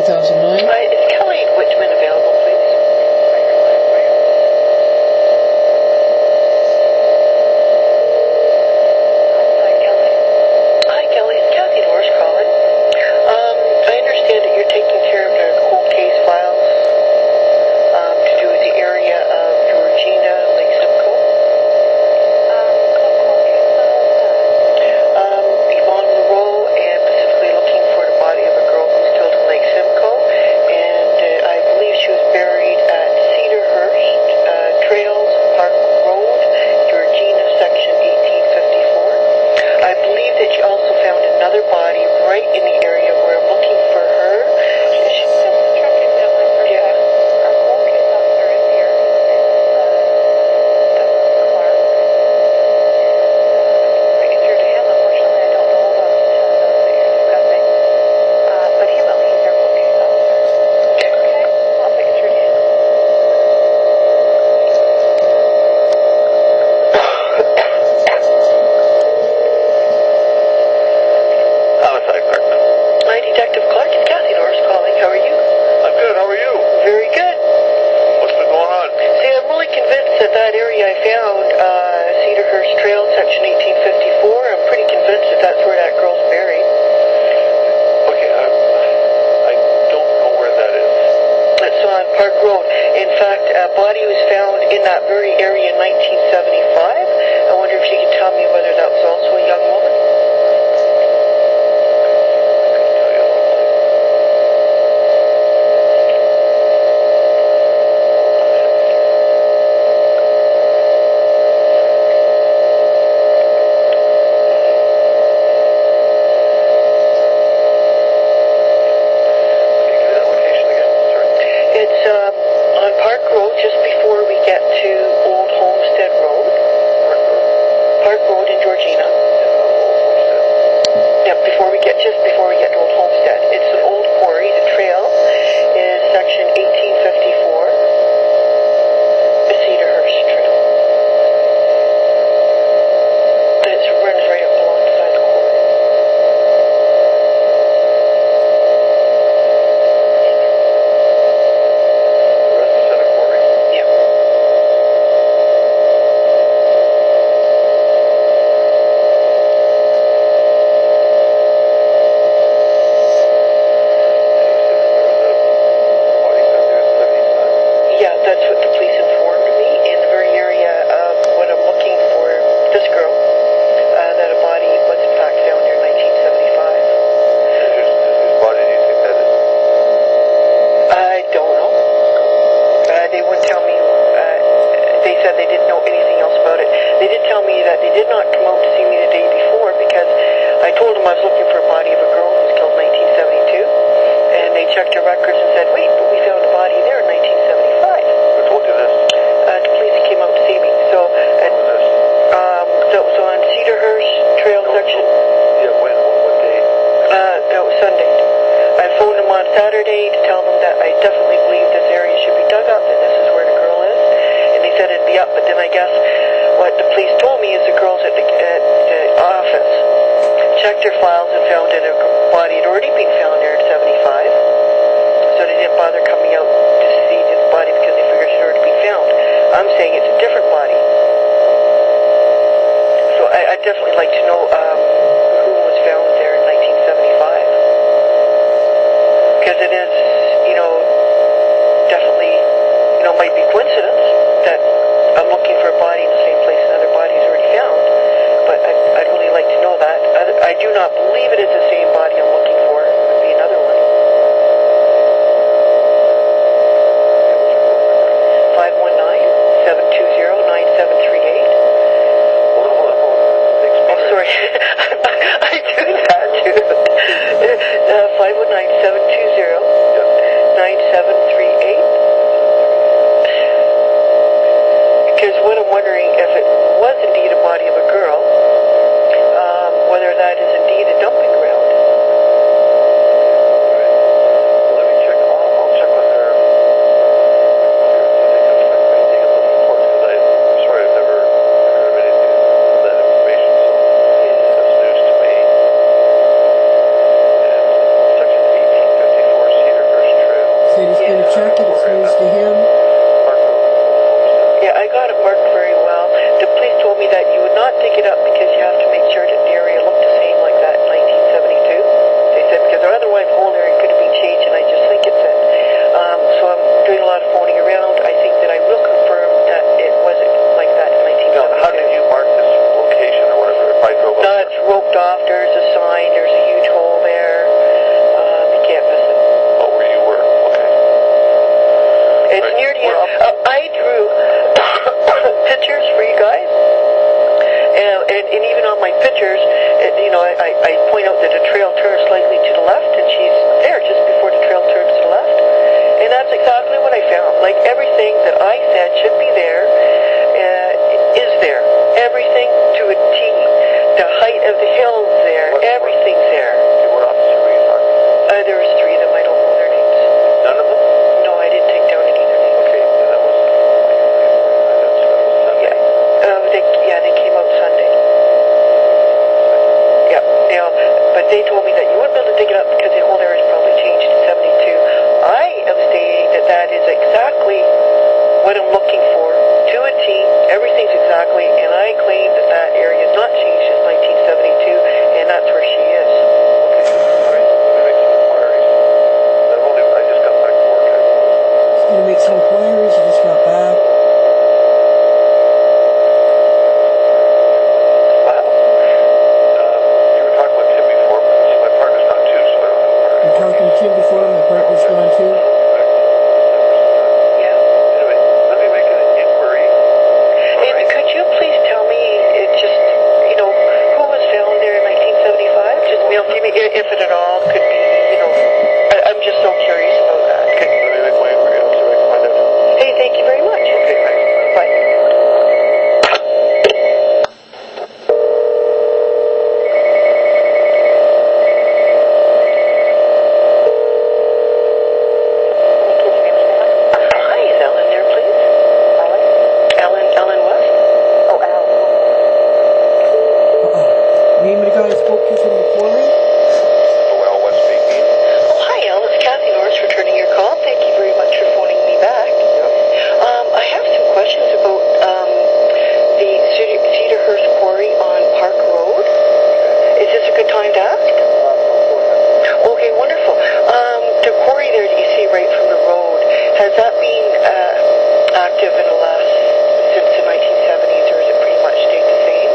2009. Is Kelly Whitman available, please? Hi, Kelly. It's Kathy Norris calling. I understand that you're taking care of the cold case files to do with the area of Georgina, Lake Simcoe. Yvonne Moreau, and specifically looking for the body of a girl who's killed in Lake Simcoe. And I believe she was buried at Cedarhurst Trails, Park Road, Georgina, section 1854. I believe that you also found another body right in the area where I'm looking for her. Hi, Detective Clark. It's Kathy Norris calling. How are you? I'm good. How are you? Very good. What's been going on? See, I'm really convinced that area I found, Cedarhurst Trail, section 1854, I'm pretty convinced that that's where that girl's buried. Okay, I don't know where that is. It's on Park Road. In fact, a body was found in that very area in 1975. I wonder if you could tell me whether that was also a young woman. It's on Park Road, just before we get to Old Homestead Road. Park Road in Georgina. Yep, just before we get to Old Homestead. It's an old quarry. The trail is section 1854, the Cedarhurst Trail. It runs right up alongside the quarry. The rest is Center Quarry. Yep. Yeah, that's what the police informed me in the very area of what I'm looking for this girl, that a body was in fact found here in 1975. Whose body do you think that is? I don't know. They wouldn't tell me. They said they didn't know anything else about it. They did tell me that they did not come out to see me the day before because I told them I was looking for a body of a girl who was killed in 1972. And they checked their records and said, wait, but we found a body there in 1975. Who told you this? The police came out to see me. So, When was this? that was on Cedarhurst Trail section. Yeah, when? What day? That was Sunday. I phoned them on Saturday to tell them that I definitely believe this area should be dug up and this is where the girl is. And they said it'd be up, but then I guess what the police told me is the girl's at the office. Checked their files and found that a body had already been found there in 75. So they didn't bother coming out to see this body because they figured it had already been found. I'm saying it's a different body. So I'd definitely like to know who was found there in 1975. Because it is, definitely, might be coincidence that I'm looking for a body in the same place another body is already found. But I'd really like to know that. I do not believe it is the same body I'm looking for. It would be another one. 519-720-9738. Hold on. Oh, sorry. I do that too. 519-720-9738. Because what I'm wondering, if it was indeed a body of a girl, whether that is indeed a dumping ground. blocked off. There's a sign. There's a huge hole there. You can't miss it. Oh, where you were. Okay. It's Right. near the We're end. I drew pictures for you guys. And even on my pictures, I point out that the trail turns slightly to the left, and she's there just before the trail turns to the left. And that's exactly what I found. Like, everything that I said should be there is there. Everything to a T. The height of the hills there. Everything's there. What officer were you talking? There was 3 of them. I don't know their names. None of them? No, I didn't take down any of their names. Okay, that was Sunday. They came out Sunday. Yeah, but they told me that you wouldn't be able to dig it up because the whole area is probably changed to 72. I am stating that is exactly what I'm looking for, to a T. Everything's exactly, and I claim that area is not changed since 1972, and that's where she is. Okay, all right. Let me make some inquiries. I just got back to work. He's going to make some inquiries. He just got back. Wow. You were talking about Tim before, but see, my partner's not too, so I don't know where. You're talking to him before, my partner's gone too. Yeah. Anyway, let me make an inquiry. All And right. could you please tell me, who was found there in 1975? Just, if it at all could be, I'm just so curious about that. Let me make my inquiry. I'll see if I can find out. Hey, thank you very much. Okay, thanks. Bye. Hi, is Ellen there, please? Ellen West? Oh, Al. Name of the guy I spoke to from the quarry? Well, West speaking. Oh, hi, Al. It's Kathy Norris returning your call. Thank you very much for phoning me back. I have some questions about the Cedarhurst Quarry on Park Road. Is this a good time to ask? Okay, wonderful. The quarry there that you see right from the road, has that been active in the last, since the 1970s, or has it pretty much stayed the same?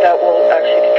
that will actually